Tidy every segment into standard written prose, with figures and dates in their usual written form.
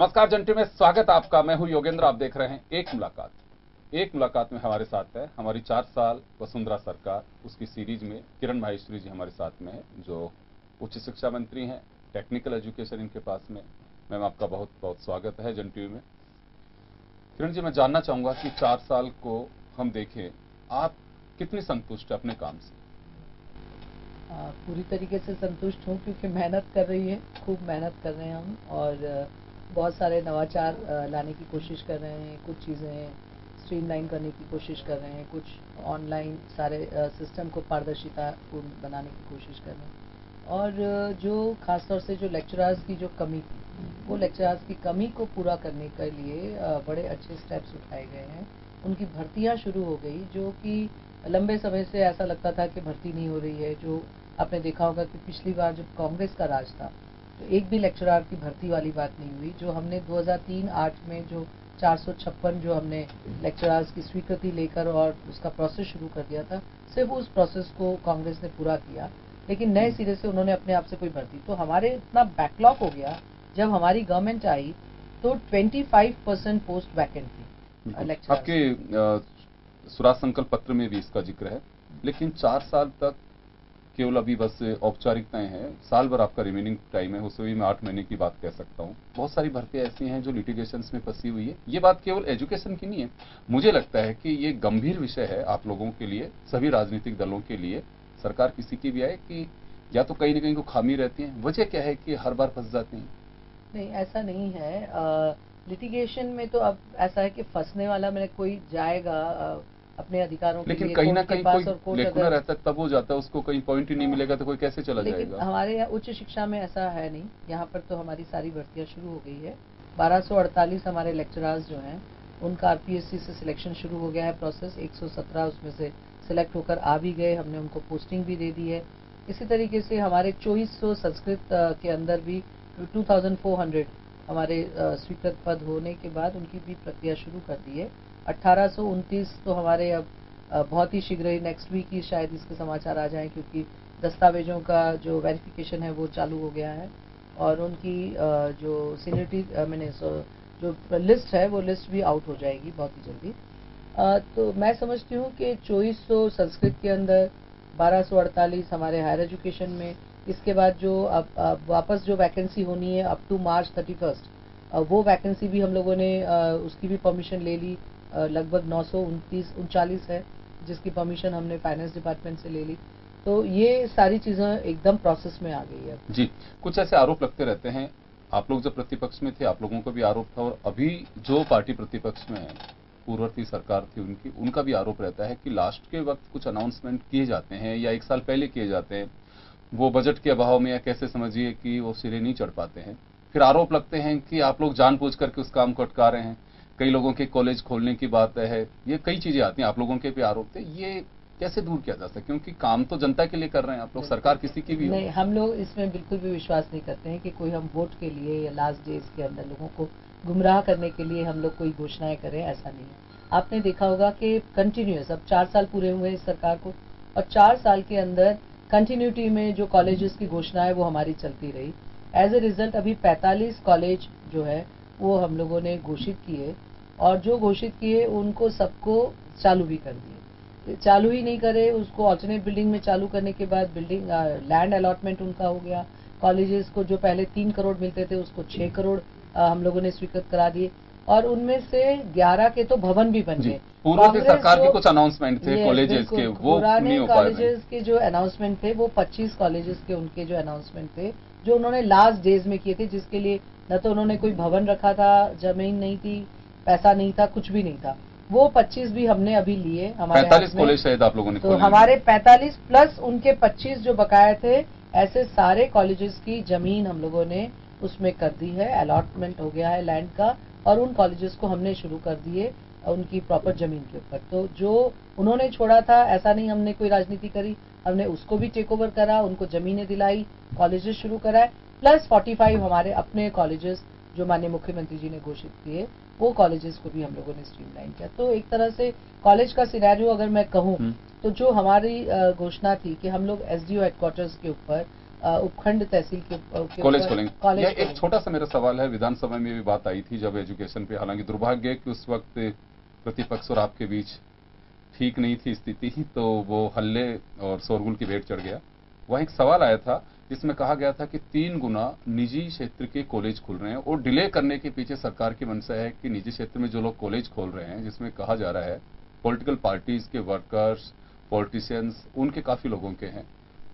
नमस्कार जंटी में स्वागत आपका। मैं हूं योगेंद्र। आप देख रहे हैं एक मुलाकात में हमारे साथ है हमारी 4 साल वसुंधरा सरकार, उसकी सीरीज में किरण माहेश्वरी जी हमारे साथ में है, जो उच्च शिक्षा मंत्री हैं, टेक्निकल एजुकेशन इनके पास में। मैम आपका बहुत बहुत स्वागत है जंटी में। किरण जी, मैं जानना चाहूंगा कि 4 साल को हम देखें, आप कितनी संतुष्ट है अपने काम से? पूरी तरीके से संतुष्ट हूँ, क्योंकि मेहनत कर रही है, खूब मेहनत कर रहे हैं हम, और बहुत सारे नवाचार लाने की कोशिश कर रहे हैं। कुछ चीज़ें स्ट्रीमलाइन करने की कोशिश कर रहे हैं, कुछ ऑनलाइन सारे सिस्टम को पारदर्शितापूर्ण बनाने की कोशिश कर रहे हैं। और जो खासतौर से जो लेक्चरर्स की जो कमी थी, वो लेक्चरर्स की कमी को पूरा करने के लिए बड़े अच्छे स्टेप्स उठाए गए हैं। उनकी भर्तियाँ शुरू हो गई, जो कि लंबे समय से ऐसा लगता था कि भर्ती नहीं हो रही है। जो आपने देखा होगा कि पिछली बार जब कांग्रेस का राज था तो एक भी लेक्चरर की भर्ती वाली बात नहीं हुई। जो हमने 2003-08 में जो 456 जो हमने लेक्चरर्स की स्वीकृति लेकर और उसका प्रोसेस शुरू कर दिया था, सिर्फ उस प्रोसेस को कांग्रेस ने पूरा किया, लेकिन नए सिरे से उन्होंने अपने आप से कोई भर्ती, तो हमारे इतना बैकलॉग हो गया। जब हमारी गवर्नमेंट आई तो 25% पोस्ट वैकेंट थी लेक्चरर्स। आपके स्वराज संकल्प पत्र में भी इसका जिक्र है, लेकिन 4 साल तक केवल अभी बस औपचारिकताएं हैं। साल भर आपका रिमेनिंग टाइम है, उसमें भी मैं 8 महीने की बात कह सकता हूं। बहुत सारी भर्तियां ऐसी हैं जो लिटिगेशंस में फंसी हुई है। ये बात केवल एजुकेशन की नहीं है, मुझे लगता है कि ये गंभीर विषय है आप लोगों के लिए, सभी राजनीतिक दलों के लिए। सरकार किसी की भी आए कि या तो कहीं ना कहीं को खामी रहती है। वजह क्या है कि हर बार फंस जाते हैं? नहीं, ऐसा नहीं है। लिटिगेशन में तो अब ऐसा है कि फंसने वाला में कोई जाएगा अपने अधिकारों के लेकिन लिए कहीं ना कोर्ट के कहीं पास, कोई और कोर्ट लेकुना अगर, रहता है तब वो जाता है, उसको कहीं पॉइंट ही नहीं मिलेगा तो कोई कैसे चला लेकिन जाएगा? हमारे यहाँ उच्च शिक्षा में ऐसा है नहीं। यहाँ पर तो हमारी सारी भर्तियाँ शुरू हो गई है। 1248 हमारे लेक्चरर्स जो हैं उनका आरपीएससी से सिलेक्शन शुरू हो गया है प्रोसेस। 117 उसमें से सिलेक्ट होकर आ भी गए, हमने उनको पोस्टिंग भी दे दी है। इसी तरीके से हमारे 2400 संस्कृत के अंदर भी 2400 हमारे स्वीकृत पद होने के बाद उनकी भी प्रक्रिया शुरू कर दी है। 1829 तो हमारे अब बहुत ही शीघ्र ही नेक्स्ट वीक ही शायद इसके समाचार आ जाएं, क्योंकि दस्तावेजों का जो वेरिफिकेशन है वो चालू हो गया है, और उनकी जो सीनियरिटी मैंने जो लिस्ट है वो लिस्ट भी आउट हो जाएगी बहुत ही जल्दी। तो मैं समझती हूँ कि 2400 संस्कृत के अंदर, 1248 हमारे हायर एजुकेशन में, इसके बाद जो अब वापस जो वैकेंसी होनी है अप टू मार्च 31, वो वैकेंसी भी हम लोगों ने उसकी भी परमिशन ले ली। लगभग 939 है जिसकी परमिशन हमने फाइनेंस डिपार्टमेंट से ले ली। तो ये सारी चीजें एकदम प्रोसेस में आ गई है जी। कुछ ऐसे आरोप लगते रहते हैं, आप लोग जब प्रतिपक्ष में थे आप लोगों को भी आरोप था, और अभी जो पार्टी प्रतिपक्ष में है, पूर्ववर्ती सरकार थी उनका भी आरोप रहता है कि लास्ट के वक्त कुछ अनाउंसमेंट किए जाते हैं या 1 साल पहले किए जाते हैं, वो बजट के अभाव में या कैसे समझिए कि वो सिरे नहीं चढ़ पाते हैं। फिर आरोप लगते हैं कि आप लोग जानबूझ करके उस काम को अटका रहे हैं। कई लोगों के कॉलेज खोलने की बात है, ये कई चीजें आती हैं, आप लोगों के भी आरोप थे। ये कैसे दूर किया जा सकता है, क्योंकि काम तो जनता के लिए कर रहे हैं आप लोग, सरकार किसी की भी हो। नहीं, हम लोग इसमें बिल्कुल भी विश्वास नहीं करते हैं कि कोई हम वोट के लिए या लास्ट डेज के अंदर लोगों को गुमराह करने के लिए हम लोग कोई घोषणाएं करें, ऐसा नहीं है। आपने देखा होगा कि कंटिन्यूस अब 4 साल पूरे हुए इस सरकार को, और 4 साल के अंदर कंटिन्यूटी में जो कॉलेजेस की घोषणा है वो हमारी चलती रही। एज ए रिजल्ट अभी 45 कॉलेज जो है वो हम लोगों ने घोषित किए, और जो घोषित किए उनको सबको चालू भी कर दिए। चालू ही नहीं करे उसको ऑल्टरनेट बिल्डिंग में चालू करने के बाद बिल्डिंग लैंड अलॉटमेंट उनका हो गया। कॉलेजेस को जो पहले 3 करोड़ मिलते थे उसको 6 करोड़ हम लोगों ने स्वीकृत करा दिए, और उनमें से 11 के तो भवन भी बन गए। पूर्व सरकार के कुछ अनाउंसमेंट थे कॉलेजेस के, वो पुराने कॉलेजेस के जो अनाउंसमेंट थे वो 25 कॉलेजेस के उनके जो अनाउंसमेंट थे जो उन्होंने लास्ट डेज में किए थे, जिसके लिए न तो उन्होंने कोई भवन रखा था, जमीन नहीं थी, पैसा नहीं था, कुछ भी नहीं था। वो 25 भी हमने अभी लिए हमारे 45 कॉलेज शायद आप लोगों ने तो हमारे 45 प्लस उनके 25 जो बकाया थे, ऐसे सारे कॉलेजेस की जमीन हम लोगों ने उसमें कर दी है, अलॉटमेंट हो गया है लैंड का, और उन कॉलेजेस को हमने शुरू कर दिए उनकी प्रॉपर जमीन के ऊपर। तो जो उन्होंने छोड़ा था, ऐसा नहीं हमने कोई राजनीति करी, हमने उसको भी टेक ओवर करा, उनको जमीनें दिलाई, कॉलेजेस शुरू कराए, प्लस 45 हमारे अपने कॉलेजेस जो माननीय मुख्यमंत्री जी ने घोषित किए, वो कॉलेजेस को भी हम लोगों ने स्ट्रीमलाइन किया। तो एक तरह से कॉलेज का सिनेरियो अगर मैं कहूँ तो जो हमारी घोषणा थी कि हम लोग एसडीओ हेडक्वार्टर्स के ऊपर उपखंड तहसील के कॉलेज खोलेंगे। कॉलेज यह एक खोलेंगे। छोटा सा मेरा सवाल है, विधानसभा में भी बात आई थी जब एजुकेशन पे, हालांकि दुर्भाग्य है कि उस वक्त प्रतिपक्ष और आपके बीच ठीक नहीं थी स्थिति, तो वो हल्ले और शोरगुल की भेंट चढ़ गया। वह एक सवाल आया था जिसमें कहा गया था कि 3 गुना निजी क्षेत्र के कॉलेज खुल रहे हैं, और डिले करने के पीछे सरकार की मंशा है कि निजी क्षेत्र में जो लोग कॉलेज खोल रहे हैं, जिसमें कहा जा रहा है पॉलिटिकल पार्टीज के वर्कर्स, पॉलिटिशियंस, उनके काफी लोगों के हैं,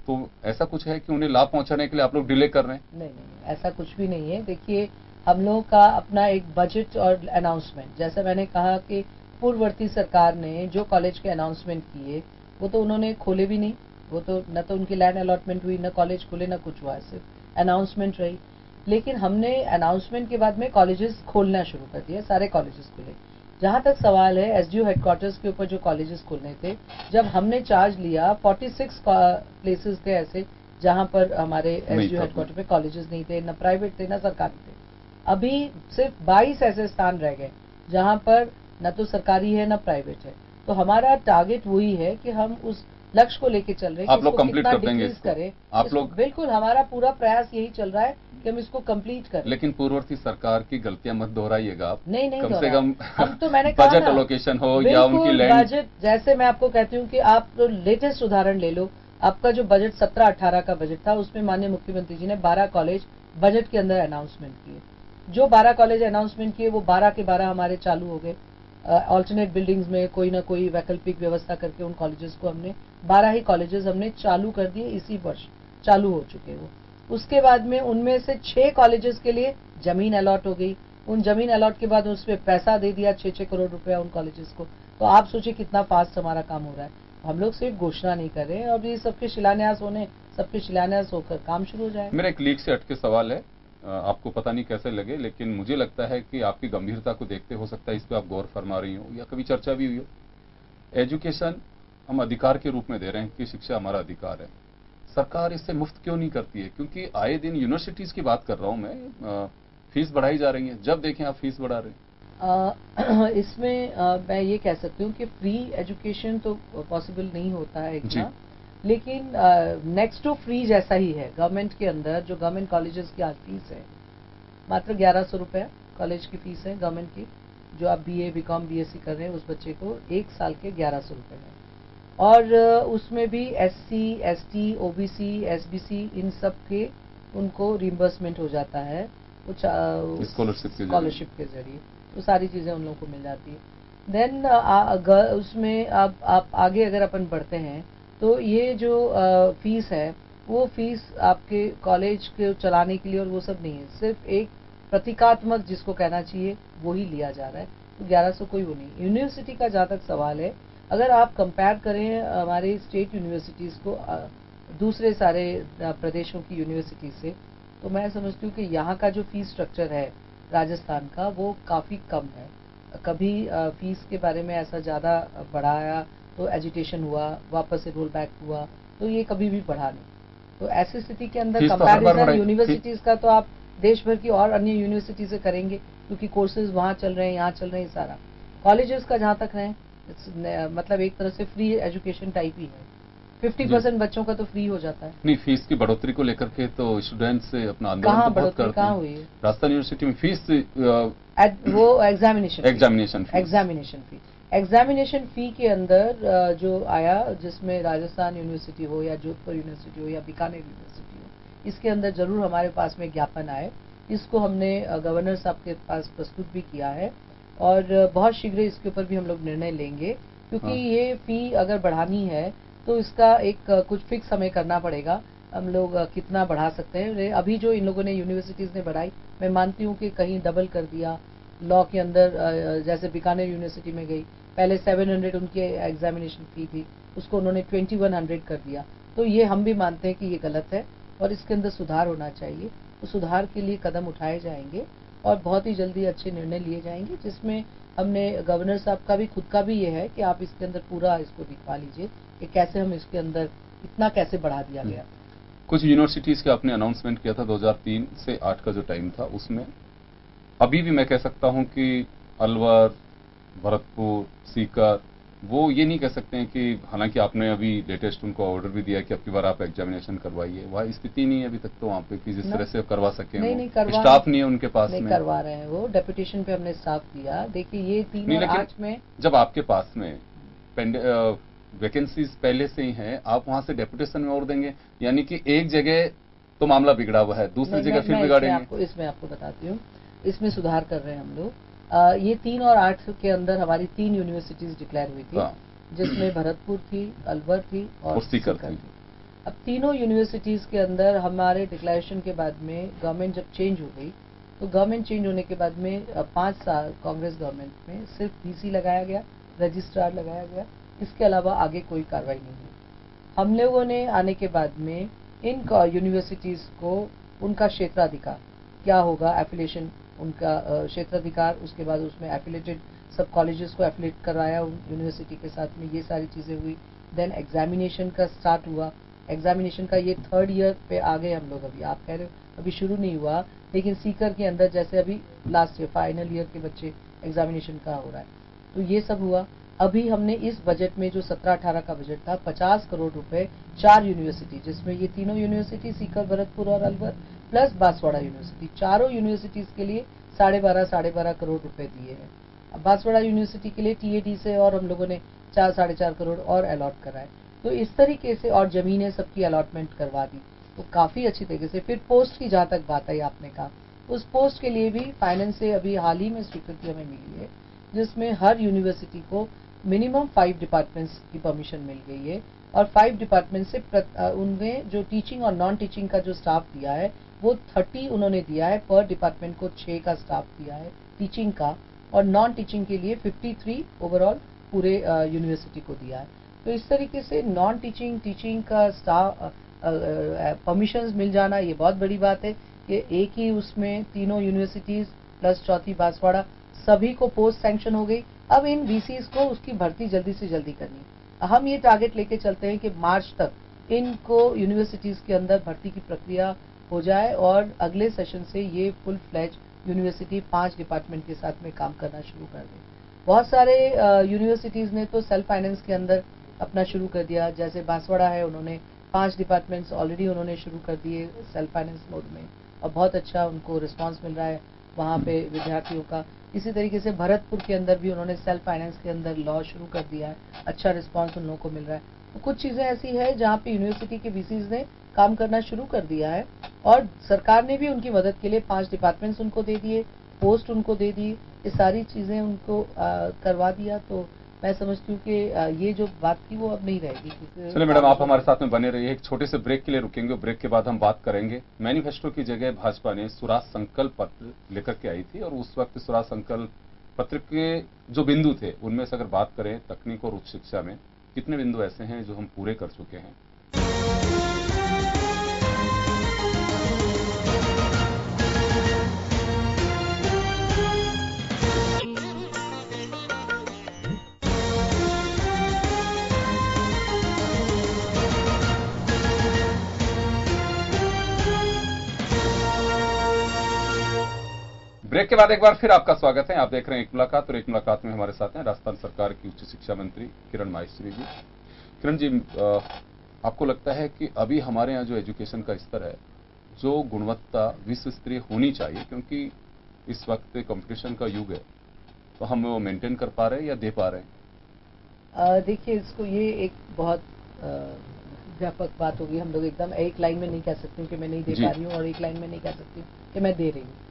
तो ऐसा कुछ है कि उन्हें लाभ पहुंचाने के लिए आप लोग डिले कर रहे हैं? नहीं, ऐसा कुछ भी नहीं है। देखिए, हम लोगों का अपना एक बजट और अनाउंसमेंट, जैसे मैंने कहा कि पूर्ववर्ती सरकार ने जो कॉलेज के अनाउंसमेंट किए वो तो उन्होंने खोले भी नहीं, वो तो न तो उनकी लैंड अलॉटमेंट हुई, न कॉलेज खुले, न कुछ हुआ, सिर्फ अनाउंसमेंट रही। लेकिन हमने अनाउंसमेंट के बाद में कॉलेजेस खोलना शुरू कर दिया, सारे कॉलेजेस खुले। जहां तक सवाल है एसडीओ हेडक्वार्टर्स के ऊपर जो कॉलेजेस खुलने थे, जब हमने चार्ज लिया 46 प्लेसेस थे ऐसे जहां पर हमारे एसडीओ हेडक्वार्टर पे कॉलेजेस नहीं थे, न प्राइवेट थे न सरकारी थे। अभी सिर्फ 22 ऐसे स्थान रह गए जहां पर न तो सरकारी है न प्राइवेट है। तो हमारा टारगेट वही है कि हम उस लक्ष्य को लेके चल रहे हैं आप लोग कंप्लीट कर देंगे इसको? करें आप लोग? बिल्कुल, हमारा पूरा प्रयास यही चल रहा है कि हम इसको कंप्लीट करें। लेकिन पूर्ववर्ती सरकार की गलतियां मत दोहराइएगा आप। नहीं, कम से कम हम तो मैंने कहा बजट ना, एलोकेशन हो या उनकी लैंड बजट, जैसे मैं आपको कहती हूँ कि आप तो लेटेस्ट उदाहरण ले लो, आपका जो बजट 17-18 का बजट था, उसमें माननीय मुख्यमंत्री जी ने 12 कॉलेज बजट के अंदर अनाउंसमेंट किए। जो 12 कॉलेज अनाउंसमेंट किए वो 12 के 12 हमारे चालू हो गए। ऑल्टरनेट बिल्डिंग्स में कोई ना कोई वैकल्पिक व्यवस्था करके उन कॉलेजेस को हमने 12 ही कॉलेजेस हमने चालू कर दिए, इसी वर्ष चालू हो चुके वो। उसके बाद में उनमें से 6 कॉलेजेस के लिए जमीन अलॉट हो गई। उन जमीन अलॉट के बाद उसमें पैसा दे दिया 6-6 करोड़ रुपया उन कॉलेजेस को। तो आप सोचिए कितना फास्ट हमारा काम हो रहा है। हम लोग सिर्फ घोषणा नहीं कर रहे हैं, अभी सबके शिलान्यास होने, सबके शिलान्यास होकर काम शुरू हो जाएगा। मेरा एक लीक से हटके सवाल है, आपको पता नहीं कैसे लगे, लेकिन मुझे लगता है कि आपकी गंभीरता को देखते हो सकता है इस पे आप गौर फरमा रही हो या कभी चर्चा भी हुई हो। एजुकेशन हम अधिकार के रूप में दे रहे हैं कि शिक्षा हमारा अधिकार है, सरकार इससे मुफ्त क्यों नहीं करती है? क्योंकि आए दिन यूनिवर्सिटीज की बात कर रहा हूं मैं, फीस बढ़ाई जा रही है, जब देखें आप फीस बढ़ा रहे हैं। इसमें मैं ये कह सकती हूँ कि फ्री एजुकेशन तो पॉसिबल नहीं होता है इतना, लेकिन नेक्स्ट टू फ्री जैसा ही है। गवर्नमेंट के अंदर जो गवर्नमेंट कॉलेजेस की आज फीस है मात्र 1100 रुपये कॉलेज की फीस है गवर्नमेंट की। जो आप बीए बीकॉम बीएससी कर रहे हैं उस बच्चे को 1 साल के 1100 रुपये है। और उसमें भी एससी एसटी ओबीसी एसबीसी इन सब के उनको रिम्बर्समेंट हो जाता है स्कॉलरशिप के जरिए, तो सारी चीजें उन लोगों को मिल जाती है। देन उसमें अब आप आगे अगर अपन बढ़ते हैं तो ये जो फीस है वो फीस आपके कॉलेज के चलाने के लिए और वो सब नहीं है, सिर्फ एक प्रतीकात्मक जिसको कहना चाहिए वो ही लिया जा रहा है। तो 1100 कोई वो नहीं। यूनिवर्सिटी का जहाँ तक सवाल है, अगर आप कंपेयर करें हमारे स्टेट यूनिवर्सिटीज को दूसरे सारे प्रदेशों की यूनिवर्सिटी से, तो मैं समझती हूँ कि यहाँ का जो फीस स्ट्रक्चर है राजस्थान का वो काफी कम है। कभी फीस के बारे में ऐसा ज्यादा बढ़ाया तो एजिटेशन हुआ, वापस से रोल बैक हुआ, तो ये कभी भी बढ़ा नहीं। तो ऐसी स्थिति के अंदर कंपैरिजन यूनिवर्सिटीज का तो आप देश भर की और अन्य यूनिवर्सिटी से करेंगे, क्योंकि कोर्सेज वहाँ चल रहे हैं, यहाँ चल रहे हैं सारा। कॉलेजेस का जहाँ तक है मतलब एक तरह से फ्री एजुकेशन टाइप ही है। 50% बच्चों का तो फ्री हो जाता है। नहीं, फीस की बढ़ोतरी को लेकर के तो स्टूडेंट्स से अपना आंदोलन तो बहुत करते हैं। हुई है राजस्थान यूनिवर्सिटी में फीस वो एग्जामिनेशन फी के अंदर जो आया, जिसमें राजस्थान यूनिवर्सिटी हो या जोधपुर यूनिवर्सिटी हो या बीकानेर यूनिवर्सिटी हो, इसके अंदर जरूर हमारे पास में ज्ञापन आए। इसको हमने गवर्नर साहब के पास प्रस्तुत भी किया है और बहुत शीघ्र इसके ऊपर भी हम लोग निर्णय लेंगे, क्योंकि ये फी अगर बढ़ानी है तो इसका एक कुछ फिक्स हमें करना पड़ेगा। हम लोग कितना बढ़ा सकते हैं। अभी जो इन लोगों ने यूनिवर्सिटीज ने बढ़ाई, मैं मानती हूँ कि कहीं डबल कर दिया। लॉ के अंदर जैसे बीकानेर यूनिवर्सिटी में गई, पहले 700 उनकी एग्जामिनेशन फी थी, उसको उन्होंने 2100 कर दिया। तो ये हम भी मानते हैं कि ये गलत है और इसके अंदर सुधार होना चाहिए। तो सुधार के लिए कदम उठाए जाएंगे और बहुत ही जल्दी अच्छे निर्णय लिए जाएंगे, जिसमें हमने गवर्नर साहब का भी खुद का भी ये है कि आप इसके अंदर पूरा इसको दिखवा लीजिए कि कैसे हम इसके अंदर इतना कैसे बढ़ा दिया गया। कुछ यूनिवर्सिटीज के आपने अनाउंसमेंट किया था 2003 से 8 का जो टाइम था, उसमें अभी भी मैं कह सकता हूं कि अलवर, भरतपुर, सीकर, वो ये नहीं कह सकते हैं कि हालांकि आपने अभी लेटेस्ट उनको ऑर्डर भी दिया कि अब की बार आप एग्जामिनेशन करवाइए, वह स्थिति नहीं है अभी तक तो वहाँ पे कि जिस तरह से करवा सके। नहीं करवा, स्टाफ नहीं है उनके पास नहीं में करवा रहे हैं। वो डेपुटेशन पे हमने स्टाफ दिया। देखिए ये 3 और 8 में जब आपके पास में वैकेंसीज पहले से ही हैं, आप वहां से डेपुटेशन में और देंगे, यानी कि एक जगह तो मामला बिगड़ा हुआ है, दूसरी जगह फिर बिगाड़ेंगे। इसमें आपको बताती हूँ, इसमें सुधार कर रहे हैं हम लोग। ये 3 और 8 के अंदर हमारी 3 यूनिवर्सिटीज डिक्लेयर हुई थी, जिसमें भरतपुर थी, अलवर थी और सीकर थी। अब तीनों यूनिवर्सिटीज के अंदर हमारे डिक्लेरेशन के बाद में गवर्नमेंट जब चेंज हो गई, तो गवर्नमेंट चेंज होने के बाद में 5 साल कांग्रेस गवर्नमेंट में सिर्फ वीसी लगाया गया, रजिस्ट्रार लगाया गया, इसके अलावा आगे कोई कार्रवाई नहीं हुई। हम लोगों ने आने के बाद में इन यूनिवर्सिटीज को उनका क्षेत्राधिकार क्या होगा, एफिलिएशन उनका क्षेत्राधिकार, उसके बाद उसमें एफिलेटेड सब कॉलेजेस को एफिलेट कराया यूनिवर्सिटी के साथ में, ये सारी चीजें हुई। देन एग्जामिनेशन का स्टार्ट हुआ। एग्जामिनेशन का ये 3rd ईयर पे आ गए हम लोग। अभी आप कह रहे हो अभी शुरू नहीं हुआ, लेकिन सीकर के अंदर जैसे अभी लास्ट ईयर फाइनल ईयर के बच्चे एग्जामिनेशन का हो रहा है, तो ये सब हुआ। अभी हमने इस बजट में जो 17-18 का बजट था, 50 करोड़ रुपए 4 यूनिवर्सिटी, जिसमें ये तीनों यूनिवर्सिटी सीकर, भरतपुर और अलवर प्लस बांसवाड़ा यूनिवर्सिटी, चारों यूनिवर्सिटीज के लिए 12.5 करोड़ रुपए दिए हैं। अब बांसवाड़ा यूनिवर्सिटी के लिए टीएडी से और हम लोगों ने 4-4.5 करोड़ और अलॉट कराए। तो इस तरीके से, और जमीनें सबकी अलॉटमेंट करवा दी, तो काफी अच्छी तरीके से। फिर पोस्ट की जहां तक बात आई आपने कहा, उस पोस्ट के लिए भी फाइनेंस से अभी हाल ही में स्वीकृति हमें मिली है, जिसमें हर यूनिवर्सिटी को मिनिमम 5 डिपार्टमेंट्स की परमिशन मिल गई है, और 5 डिपार्टमेंट से उनमें जो टीचिंग और नॉन टीचिंग का जो स्टाफ दिया है वो 30 उन्होंने दिया है। पर डिपार्टमेंट को 6 का स्टाफ दिया है टीचिंग का, और नॉन टीचिंग के लिए 53 ओवरऑल पूरे यूनिवर्सिटी को दिया है। तो इस तरीके से नॉन टीचिंग, टीचिंग का स्टाफ परमिशंस मिल जाना, ये बहुत बड़ी बात है कि एक ही उसमें तीनों यूनिवर्सिटीज प्लस चौथी बांसवाड़ा, सभी को पोस्ट सैंक्शन हो गई। अब इन वीसीज को उसकी भर्ती जल्दी से जल्दी करनी। हम ये टारगेट लेके चलते हैं कि मार्च तक इनको यूनिवर्सिटीज के अंदर भर्ती की प्रक्रिया हो जाए, और अगले सेशन से ये फुल फ्लैज यूनिवर्सिटी 5 डिपार्टमेंट के साथ में काम करना शुरू कर दे। बहुत सारे यूनिवर्सिटीज ने तो सेल्फ फाइनेंस के अंदर अपना शुरू कर दिया, जैसे बांसवाड़ा है, उन्होंने 5 डिपार्टमेंट्स ऑलरेडी उन्होंने शुरू कर दिए सेल्फ फाइनेंस मोड में, और बहुत अच्छा उनको रिस्पांस मिल रहा है वहाँ पे विद्यार्थियों का। इसी तरीके से भरतपुर के अंदर भी उन्होंने सेल्फ फाइनेंस के अंदर लॉ शुरू कर दिया है, अच्छा रिस्पांस उन लोगों को मिल रहा है। तो कुछ चीजें ऐसी है जहाँ पे यूनिवर्सिटी के वीसीज ने काम करना शुरू कर दिया है, और सरकार ने भी उनकी मदद के लिए 5 डिपार्टमेंट्स उनको दे दिए, पोस्ट उनको दे दी, ये सारी चीजें उनको करवा दिया। तो मैं समझती हूँ कि ये जो बात थी वो अब नहीं रहेगी। चलिए मैडम, आप हमारे साथ में बने रहिए, एक छोटे से ब्रेक के लिए रुकेंगे, ब्रेक के बाद हम बात करेंगे। मैनिफेस्टो की जगह भाजपा ने स्वराज संकल्प पत्र लेकर के आई थी, और उस वक्त स्वराज संकल्प पत्र के जो बिंदु थे उनमें से अगर बात करें तकनीक और उच्च शिक्षा में, कितने बिंदु ऐसे हैं जो हम पूरे कर चुके हैं। ब्रेक के बाद एक बार फिर आपका स्वागत है। आप देख रहे हैं एक मुलाकात, और एक मुलाकात में हमारे साथ हैं राजस्थान सरकार की उच्च शिक्षा मंत्री किरण माहेश्वरी जी। किरण जी, आपको लगता है कि अभी हमारे यहाँ जो एजुकेशन का स्तर है, जो गुणवत्ता विश्व स्तरीय होनी चाहिए, क्योंकि इस वक्त कंपटीशन का युग है, तो हम वो मेंटेन कर पा रहे हैं या दे पा रहे हैं? देखिए, इसको ये एक बहुत व्यापक बात होगी। हम लोग एकदम एक लाइन में नहीं कह सकते कि मैं नहीं दे पा रही हूँ, और एक लाइन में नहीं कह सकती कि मैं दे रही हूँ।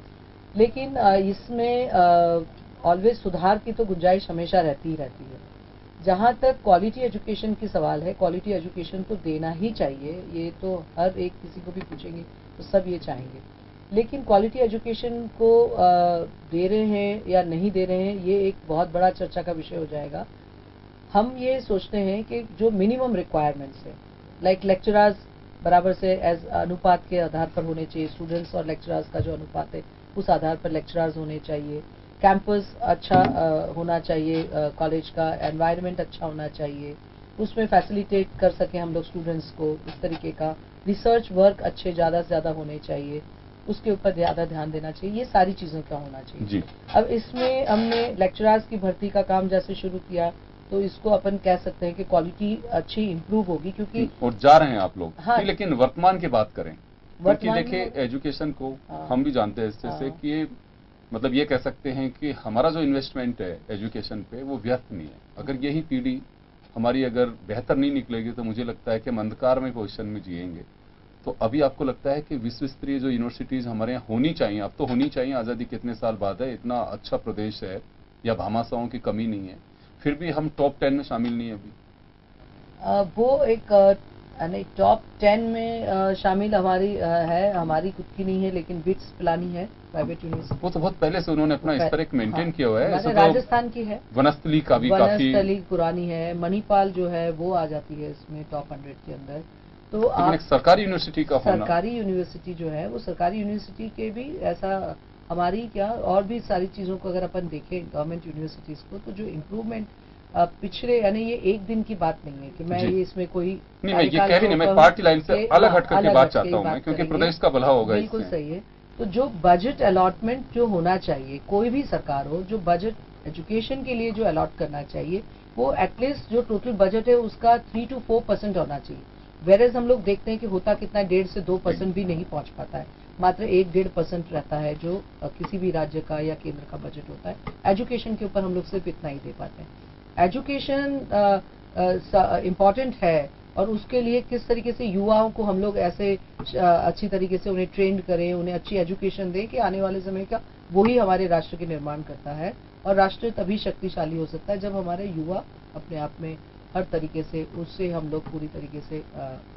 लेकिन इसमें ऑलवेज सुधार की तो गुंजाइश हमेशा रहती ही रहती है। जहां तक क्वालिटी एजुकेशन की सवाल है, क्वालिटी एजुकेशन तो देना ही चाहिए, ये तो हर एक किसी को भी पूछेंगे तो सब ये चाहेंगे। लेकिन क्वालिटी एजुकेशन को दे रहे हैं या नहीं दे रहे हैं, ये एक बहुत बड़ा चर्चा का विषय हो जाएगा। हम ये सोचते हैं कि जो मिनिमम रिक्वायरमेंट्स है, लाइक लेक्चरर्स बराबर से एज अनुपात के आधार पर होने चाहिए, स्टूडेंट्स और लेक्चरर्स का जो अनुपात है उस आधार पर लेक्चरर्स होने चाहिए, कैंपस अच्छा होना चाहिए, कॉलेज का एनवायरनमेंट अच्छा होना चाहिए, उसमें फैसिलिटेट कर सके हम लोग स्टूडेंट्स को, इस तरीके का रिसर्च वर्क अच्छे ज़्यादा से ज़्यादा होने चाहिए, उसके ऊपर ज़्यादा ध्यान देना चाहिए, ये सारी चीज़ों का होना चाहिए जी। अब इसमें हमने लेक्चरर्स की भर्ती का काम जैसे शुरू किया, तो इसको अपन कह सकते हैं कि क्वालिटी अच्छी इंप्रूव होगी, क्योंकि और जा रहे हैं आप लोग। हाँ। नहीं, लेकिन वर्तमान की बात करें, क्योंकि वर्तमान देखिए में एजुकेशन को हाँ। हम भी जानते हैं इससे हाँ। कि मतलब ये कह सकते हैं कि हमारा जो इन्वेस्टमेंट है एजुकेशन पे वो व्यर्थ नहीं है। अगर यही पीढ़ी हमारी अगर बेहतर नहीं निकलेगी तो मुझे लगता है कि हम अंधकार में पोजिशन में जिएंगे। तो अभी आपको लगता है कि विश्व स्तरीय जो यूनिवर्सिटीज हमारे यहाँ होनी चाहिए, अब तो होनी चाहिए, आजादी कितने साल बाद है, इतना अच्छा प्रदेश है, या भामाशाहों की कमी नहीं है, फिर भी हम टॉप 10 में शामिल नहीं है अभी? वो एक नहीं, टॉप 10 में शामिल हमारी है, हमारी खुद की नहीं है, लेकिन बिट्स पिलानी है प्राइवेट यूनिवर्सिटी। वो तो बहुत पहले से उन्होंने अपना इस पर एक मेंटेन हाँ, किया हुआ है। हमारे ऐसे तो राजस्थान की है, वनस्थली का भी काफी, वनस्थली पुरानी है, मणिपाल जो है वो आ जाती है इसमें टॉप 100 के अंदर। तो लेकिन एक सरकारी यूनिवर्सिटी का होना, सरकारी यूनिवर्सिटी जो है वो सरकारी यूनिवर्सिटी के भी ऐसा हमारी क्या और भी सारी चीजों को अगर अपन देखें गवर्नमेंट यूनिवर्सिटीज को, तो जो इम्प्रूवमेंट पिछड़े, यानी ये एक दिन की बात नहीं है कि मैं ये इसमें कोई नहीं, मैं ये कह भी नहीं, मैं पार्टी लाइन से अलग हट करके बात चाहता हूँ मैं, क्योंकि प्रदेश का भला होगा। बिल्कुल सही है। तो जो बजट अलॉटमेंट जो होना चाहिए, कोई भी सरकार हो, जो बजट एजुकेशन के लिए जो अलॉट करना चाहिए, वो एटलीस्ट जो टोटल बजट है उसका 3 to 4% होना चाहिए। वेरेज हम लोग देखते हैं कि होता कितना 1.5 से 2% भी नहीं पहुंच पाता है, मात्र 1-1.5% रहता है जो किसी भी राज्य का या केंद्र का बजट होता है। एजुकेशन के ऊपर हम लोग सिर्फ इतना ही दे पाते हैं। एजुकेशन इम्पॉर्टेंट है, और उसके लिए किस तरीके से युवाओं को हम लोग ऐसे अच्छी तरीके से उन्हें ट्रेंड करें, उन्हें अच्छी एजुकेशन दें कि आने वाले समय का वही हमारे राष्ट्र के निर्माण करता है। और राष्ट्र तभी शक्तिशाली हो सकता है जब हमारे युवा अपने आप में हर तरीके से उससे हम लोग पूरी तरीके से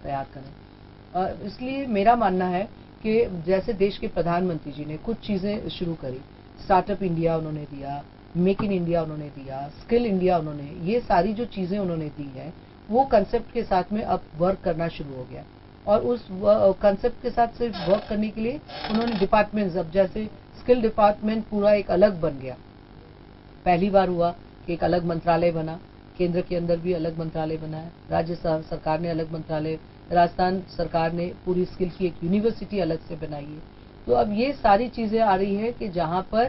तैयार करें। इसलिए मेरा मानना है कि जैसे देश के प्रधानमंत्री जी ने कुछ चीजें शुरू करी, स्टार्टअप इंडिया उन्होंने दिया, मेक इन इंडिया उन्होंने दिया, स्किल इंडिया उन्होंने, ये सारी जो चीजें उन्होंने दी है वो कंसेप्ट के साथ में अब वर्क करना शुरू हो गया। और उस कंसेप्ट के साथ सिर्फ वर्क करने के लिए उन्होंने डिपार्टमेंट्स, अब जैसे स्किल डिपार्टमेंट पूरा एक अलग बन गया, पहली बार हुआ कि एक अलग मंत्रालय बना, केंद्र के अंदर भी अलग मंत्रालय बना है, राज्य सरकार ने अलग मंत्रालय, राजस्थान सरकार ने पूरी स्किल की एक यूनिवर्सिटी अलग से बनाई है। तो अब ये सारी चीजें आ रही है कि जहां पर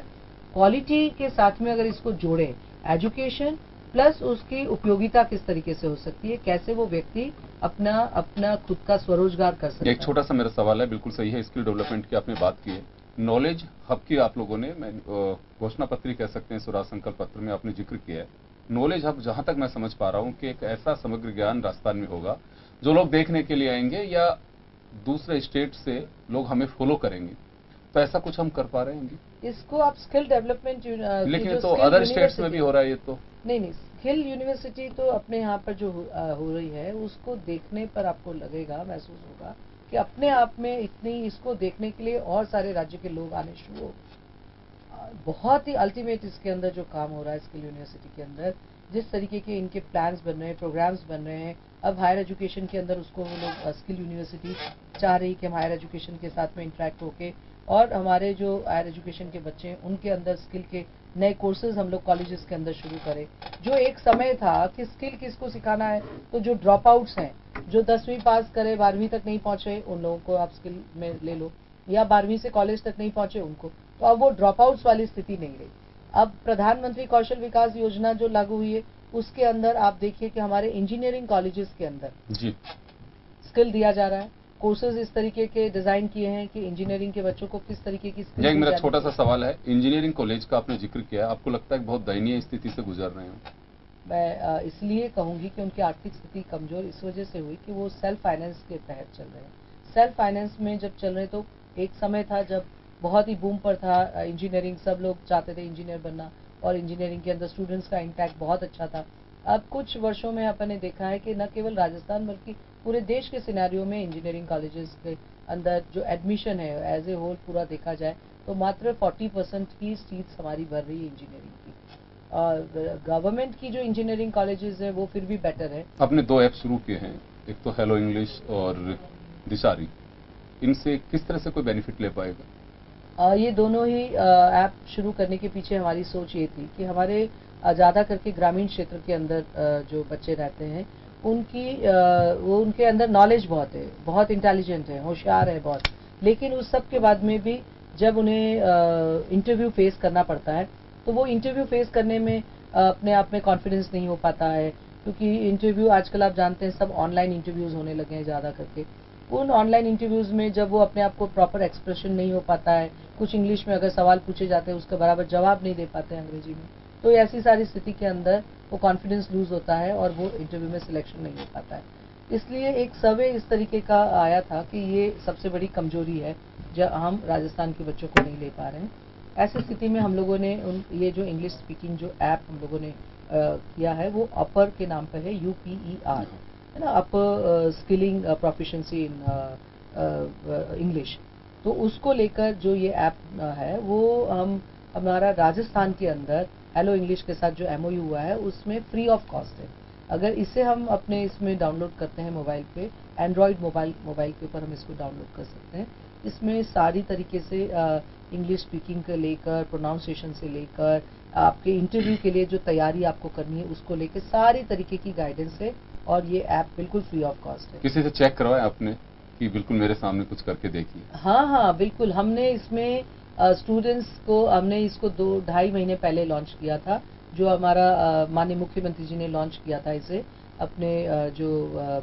क्वालिटी के साथ में अगर इसको जोड़े, एजुकेशन प्लस उसकी उपयोगिता किस तरीके से हो सकती है, कैसे वो व्यक्ति अपना खुद का स्वरोजगार कर सकता है। एक छोटा सा मेरा सवाल है, बिल्कुल सही है, स्किल डेवलपमेंट की आपने बात की है, नॉलेज हब की आप लोगों ने घोषणा पत्र कह सकते हैं, स्वराज संकल्प पत्र में आपने जिक्र किया है। नॉलेज हब जहां तक मैं समझ पा रहा हूं कि एक ऐसा समग्र ज्ञान राजस्थान में होगा जो लोग देखने के लिए आएंगे या दूसरे स्टेट से लोग हमें फॉलो करेंगे, तो ऐसा कुछ हम कर पा रहे हैं? इसको आप स्किल डेवलपमेंट, लेकिन तो अदर स्टेट्स में भी हो रहा है ये तो। नहीं, स्किल यूनिवर्सिटी तो अपने यहाँ पर जो हो रही है उसको देखने पर आपको लगेगा, महसूस होगा कि अपने आप में इतनी, इसको देखने के लिए और सारे राज्य के लोग आने शुरू हो। बहुत ही अल्टीमेट इसके अंदर जो काम हो रहा है स्किल यूनिवर्सिटी के अंदर, जिस तरीके के इनके प्लान्स बन रहे हैं, प्रोग्राम्स बन रहे हैं, अब हायर एजुकेशन के अंदर उसको वो लोग स्किल यूनिवर्सिटी चाह रही कि हम हायर एजुकेशन के साथ में इंटरेक्ट होके, और हमारे जो हायर एजुकेशन के बच्चे हैं उनके अंदर स्किल के नए कोर्सेज हम लोग कॉलेजेस के अंदर शुरू करें। जो एक समय था कि स्किल किसको सिखाना है, तो जो ड्रॉप आउट्स हैं, जो 10वीं पास करे 12वीं तक नहीं पहुंचे, उन लोगों को आप स्किल में ले लो, या 12वीं से कॉलेज तक नहीं पहुंचे उनको, तो अब वो ड्रॉप आउट्स वाली स्थिति नहीं रही। अब प्रधानमंत्री कौशल विकास योजना जो लागू हुई है उसके अंदर आप देखिए कि हमारे इंजीनियरिंग कॉलेजेस के अंदर जी स्किल दिया जा रहा है, कोर्सेज इस तरीके के डिजाइन किए हैं कि इंजीनियरिंग के बच्चों को किस तरीके की स्किल। एक मेरा छोटा सा सवाल है, इंजीनियरिंग कॉलेज का आपने जिक्र किया, आपको लगता है बहुत दयनीय स्थिति से गुजर रहे हैं? मैं इसलिए कहूंगी कि उनकी आर्थिक स्थिति कमजोर इस वजह से हुई कि वो सेल्फ फाइनेंस के तहत चल रहे हैं। सेल्फ फाइनेंस में जब चल रहे, तो एक समय था जब बहुत ही बूम पर था इंजीनियरिंग, सब लोग चाहते थे इंजीनियर बनना, और इंजीनियरिंग के अंदर स्टूडेंट्स का इंटैक्ट बहुत अच्छा था। अब कुछ वर्षों में अपन ने देखा है कि न केवल राजस्थान बल्कि पूरे देश के सिनेरियो में इंजीनियरिंग कॉलेजेस के अंदर जो एडमिशन है एज ए होल पूरा देखा जाए तो मात्र 40% की सीट्स हमारी भर रही है इंजीनियरिंग की, और गवर्नमेंट की जो इंजीनियरिंग कॉलेजेस है वो फिर भी बेटर है। आपने 2 ऐप शुरू किए हैं, एक तो हेलो इंग्लिश और दिशारी, इनसे किस तरह से कोई बेनिफिट ले पाएगा? ये दोनों ही ऐप शुरू करने के पीछे हमारी सोच ये थी कि हमारे ज्यादा करके ग्रामीण क्षेत्र के अंदर जो बच्चे रहते हैं उनके अंदर नॉलेज बहुत है, बहुत इंटेलिजेंट है, होशियार है बहुत, लेकिन उस सब के बाद में भी जब उन्हें इंटरव्यू फेस करना पड़ता है तो वो इंटरव्यू फेस करने में अपने आप में कॉन्फिडेंस नहीं हो पाता है, क्योंकि इंटरव्यू आजकल आप जानते हैं सब ऑनलाइन इंटरव्यूज होने लगे हैं ज़्यादा करके। उन ऑनलाइन इंटरव्यूज में जब वो अपने आप को प्रॉपर एक्सप्रेशन नहीं हो पाता है, कुछ इंग्लिश में अगर सवाल पूछे जाते हैं उसका बराबर जवाब नहीं दे पाते हैं अंग्रेजी में, तो ऐसी सारी स्थिति के अंदर वो कॉन्फिडेंस लूज होता है और वो इंटरव्यू में सिलेक्शन नहीं हो पाता है। इसलिए एक सर्वे इस तरीके का आया था कि ये सबसे बड़ी कमजोरी है जो हम राजस्थान के बच्चों को नहीं ले पा रहे हैं। ऐसी स्थिति में हम लोगों ने ये जो इंग्लिश स्पीकिंग जो ऐप हम लोगों ने किया है वो अपर के नाम पर है, UPER, है ना, अपर स्किलिंग प्रोफिशिएंसी इन इंग्लिश। तो उसको लेकर जो ये ऐप है वो हमारा राजस्थान के अंदर हेलो इंग्लिश के साथ जो MOU हुआ है उसमें फ्री ऑफ कॉस्ट है। अगर इसे हम अपने इसमें डाउनलोड करते हैं मोबाइल पे, एंड्रॉयड मोबाइल के ऊपर हम इसको डाउनलोड कर सकते हैं। इसमें सारी तरीके से इंग्लिश स्पीकिंग से लेकर प्रोनाउंसिएशन से लेकर आपके इंटरव्यू के लिए जो तैयारी आपको करनी है उसको लेकर सारी तरीके की गाइडेंस है और ये ऐप बिल्कुल फ्री ऑफ कॉस्ट है। किसी से चेक करवाया आपने कि बिल्कुल मेरे सामने कुछ करके देखिए? हाँ, बिल्कुल। हमने इसमें स्टूडेंट्स को हमने इसको 2-2.5 महीने पहले लॉन्च किया था। जो हमारा माननीय मुख्यमंत्री जी ने लॉन्च किया था इसे अपने जो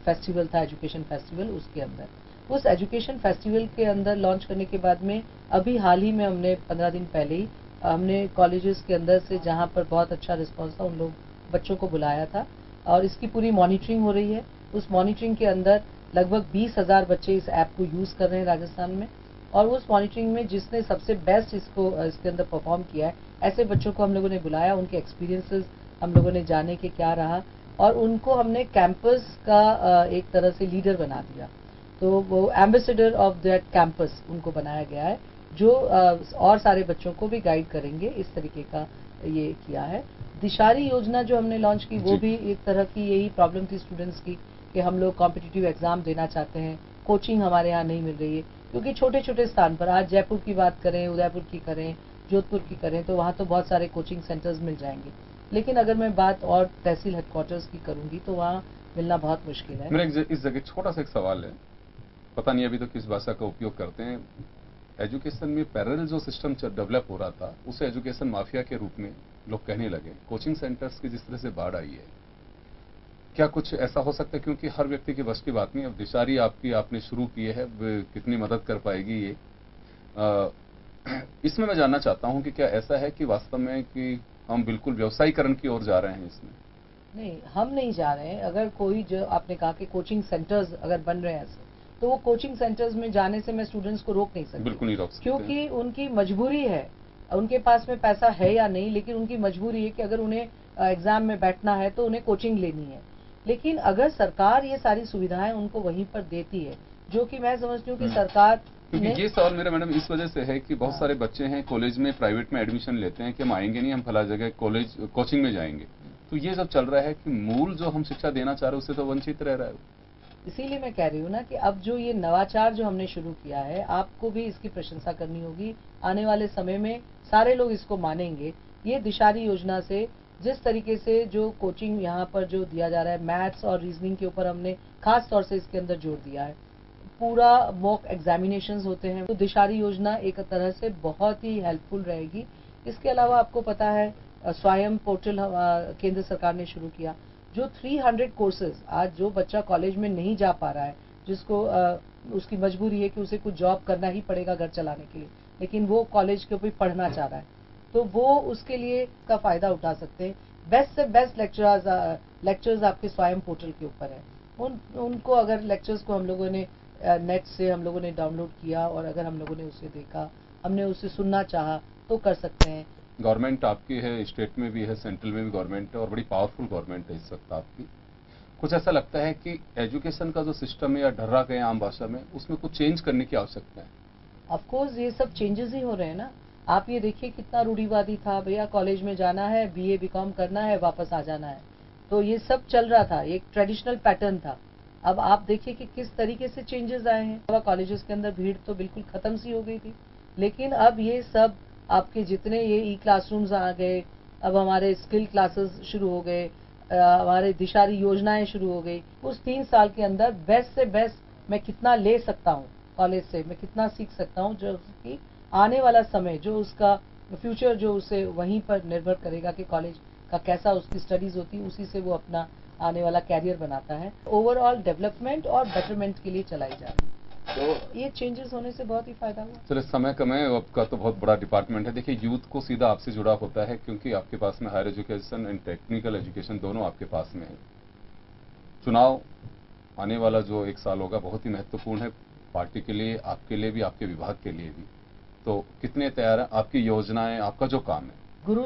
फेस्टिवल था, एजुकेशन फेस्टिवल, उसके अंदर। उस एजुकेशन फेस्टिवल के अंदर लॉन्च करने के बाद में अभी हाल ही में हमने 15 दिन पहले ही हमने कॉलेजेस के अंदर से जहां पर बहुत अच्छा रिस्पांस था उन लोग बच्चों को बुलाया था और इसकी पूरी मॉनिटरिंग हो रही है। उस मॉनिटरिंग के अंदर लगभग 20,000 बच्चे इस ऐप को यूज कर रहे हैं राजस्थान में, और उस मॉनिटरिंग में जिसने सबसे बेस्ट इसके अंदर परफॉर्म किया है ऐसे बच्चों को हम लोगों ने बुलाया, उनके एक्सपीरियंसेस हम लोगों ने जाने के क्या रहा और उनको हमने कैंपस का एक तरह से लीडर बना दिया। तो वो एम्बेसडर ऑफ दैट कैंपस उनको बनाया गया है जो और सारे बच्चों को भी गाइड करेंगे। इस तरीके का ये किया है। दिशारी योजना जो हमने लॉन्च की वो भी एक तरह की यही प्रॉब्लम थी स्टूडेंट्स की कि हम लोग कॉम्पिटिटिव एग्जाम देना चाहते हैं, कोचिंग हमारे यहाँ नहीं मिल रही है, क्योंकि छोटे छोटे स्थान पर आज जयपुर की बात करें, उदयपुर की करें, जोधपुर की करें तो वहाँ तो बहुत सारे कोचिंग सेंटर्स मिल जाएंगे, लेकिन अगर मैं बात और तहसील हेडक्वार्टर्स की करूंगी तो वहाँ मिलना बहुत मुश्किल है। मेरा इस जगह छोटा सा एक सवाल है, पता नहीं अभी तो किस भाषा का उपयोग करते हैं। एजुकेशन में पैरेलल जो सिस्टम डेवलप हो रहा था उसे एजुकेशन माफिया के रूप में लोग कहने लगे। कोचिंग सेंटर्स की जिस तरह से बाढ़ आई है, क्या कुछ ऐसा हो सकता है? क्योंकि हर व्यक्ति की बस की बात नहीं। अब दिशारी आपने शुरू की है, कितनी मदद कर पाएगी ये? इसमें मैं जानना चाहता हूं कि क्या ऐसा है कि वास्तव में कि हम बिल्कुल व्यवसायीकरण की ओर जा रहे हैं इसमें? नहीं, हम नहीं जा रहे हैं। अगर कोई जो आपने कहा कि कोचिंग सेंटर्स अगर बन रहे हैं ऐसे, तो वो कोचिंग सेंटर्स में जाने से मैं स्टूडेंट्स को रोक नहीं सकती। बिल्कुल नहीं रोक सकते, क्योंकि उनकी मजबूरी है। उनके पास में पैसा है या नहीं, लेकिन उनकी मजबूरी है कि अगर उन्हें एग्जाम में बैठना है तो उन्हें कोचिंग लेनी है। लेकिन अगर सरकार ये सारी सुविधाएं उनको वहीं पर देती है, जो कि मैं समझती हूँ कि सरकार क्योंकि ये सवाल मेरा मैडम इस वजह से है कि बहुत सारे बच्चे हैं कॉलेज में प्राइवेट में एडमिशन लेते हैं कि हम आएंगे नहीं, हम फला जगह कॉलेज कोचिंग में जाएंगे। तो ये सब चल रहा है कि मूल जो हम शिक्षा देना चाह रहे हैं उससे तो वंचित रह रहा है। इसीलिए मैं कह रही हूँ ना कि अब जो ये नवाचार जो हमने शुरू किया है, आपको भी इसकी प्रशंसा करनी होगी। आने वाले समय में सारे लोग इसको मानेंगे। ये दिशारी योजना से जिस तरीके से जो कोचिंग यहाँ पर जो दिया जा रहा है, मैथ्स और रीजनिंग के ऊपर हमने खास तौर से इसके अंदर जोर दिया है। पूरा मॉक एग्जामिनेशंस होते हैं, तो दिशारी योजना एक तरह से बहुत ही हेल्पफुल रहेगी। इसके अलावा आपको पता है स्वयं पोर्टल केंद्र सरकार ने शुरू किया, जो 300 कोर्सेज, आज जो बच्चा कॉलेज में नहीं जा पा रहा है, जिसको उसकी मजबूरी है कि उसे कुछ जॉब करना ही पड़ेगा घर चलाने के लिए, लेकिन वो कॉलेज के ऊपर पढ़ना चाह रहा है, तो वो उसके लिए का फायदा उठा सकते हैं। बेस्ट से बेस्ट लेक्चर्स आपके स्वयं पोर्टल के ऊपर है। उनको अगर लेक्चर्स को हम लोगों ने नेट से हम लोगों ने डाउनलोड किया और अगर हम लोगों ने उसे देखा, हमने उसे सुनना चाहा तो कर सकते हैं। गवर्नमेंट आपकी है, स्टेट में भी है, सेंट्रल में भी गवर्नमेंट है और बड़ी पावरफुल गवर्नमेंट है इस वक्त आपकी। कुछ ऐसा लगता है कि एजुकेशन का जो सिस्टम है या ढर्रा गए आम भाषा में, उसमें कुछ चेंज करने की आवश्यकता है? ऑफकोर्स ये सब चेंजेस ही हो रहे हैं ना। आप ये देखिए कितना रूढ़िवादी था, भैया कॉलेज में जाना है, BA BCom करना है, वापस आ जाना है, तो ये सब चल रहा था, एक ट्रेडिशनल पैटर्न था। अब आप देखिए कि किस तरीके से चेंजेस आए हैं। कॉलेजेस के अंदर भीड़ तो बिल्कुल खत्म सी हो गई थी, लेकिन अब ये सब आपके जितने ये क्लासरूम्स आ गए, अब हमारे स्किल क्लासेस शुरू हो गए, हमारे दिशारी योजनाएं शुरू हो गई। उस 3 साल के अंदर बेस्ट से बेस्ट मैं कितना ले सकता हूँ कॉलेज से, मैं कितना सीख सकता हूँ, जो कि आने वाला समय जो उसका फ्यूचर जो उसे वहीं पर निर्भर करेगा कि कॉलेज का कैसा उसकी स्टडीज होती है, उसी से वो अपना आने वाला कैरियर बनाता है। ओवरऑल डेवलपमेंट और बेटरमेंट के लिए चलाई जा रही है। तो ये चेंजेस होने से बहुत ही फायदा हुआ। चलिए, समय कम है, आपका तो बहुत बड़ा डिपार्टमेंट है। देखिए, यूथ को सीधा आपसे जुड़ा होता है क्योंकि आपके पास में higher education and technical education दोनों आपके पास में है। चुनाव आने वाला जो 1 साल होगा बहुत ही महत्वपूर्ण है पार्टी के लिए, आपके लिए भी, आपके विभाग के लिए भी। तो कितने तैयार हैं? आपकी योजनाएं, आपका जो काम है गुरु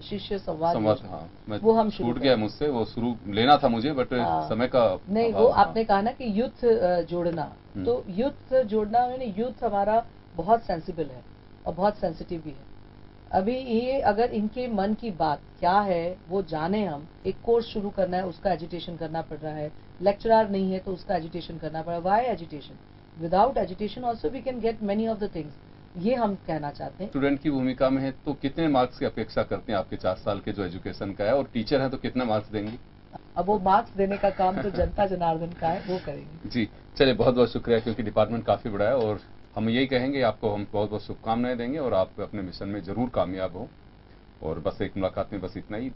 शिष्य संवाद हाँ, मैं वो हम शुरू छूट गया मुझसे, वो शुरू लेना था मुझे, बट समय का नहीं, अभाव। वो आपने कहा ना कि यूथ जोड़ना, तो यूथ जोड़ना मैंने यूथ हमारा बहुत सेंसिबल है और बहुत सेंसिटिव भी है। अभी ये अगर इनके मन की बात क्या है वो जाने, हम एक कोर्स शुरू करना है, उसका एजुटेशन करना पड़ रहा है। लेक्चरर नहीं है तो उसका एजुटेशन करना पड़ रहा है। Why education? Without education also we can get many of the things, ये हम कहना चाहते हैं। स्टूडेंट की भूमिका में है तो कितने मार्क्स की अपेक्षा करते हैं आपके 4 साल के जो एजुकेशन का है, और टीचर है तो कितना मार्क्स देंगे? अब वो मार्क्स देने का काम तो जनता जनार्दन का है, वो करेंगे। जी, चलिए, बहुत बहुत शुक्रिया, क्योंकि डिपार्टमेंट काफी बड़ा है और हम यही कहेंगे, आपको हम बहुत बहुत शुभकामनाएं देंगे और आप अपने मिशन में जरूर कामयाब हो। और बस एक मुलाकात में बस इतना ही।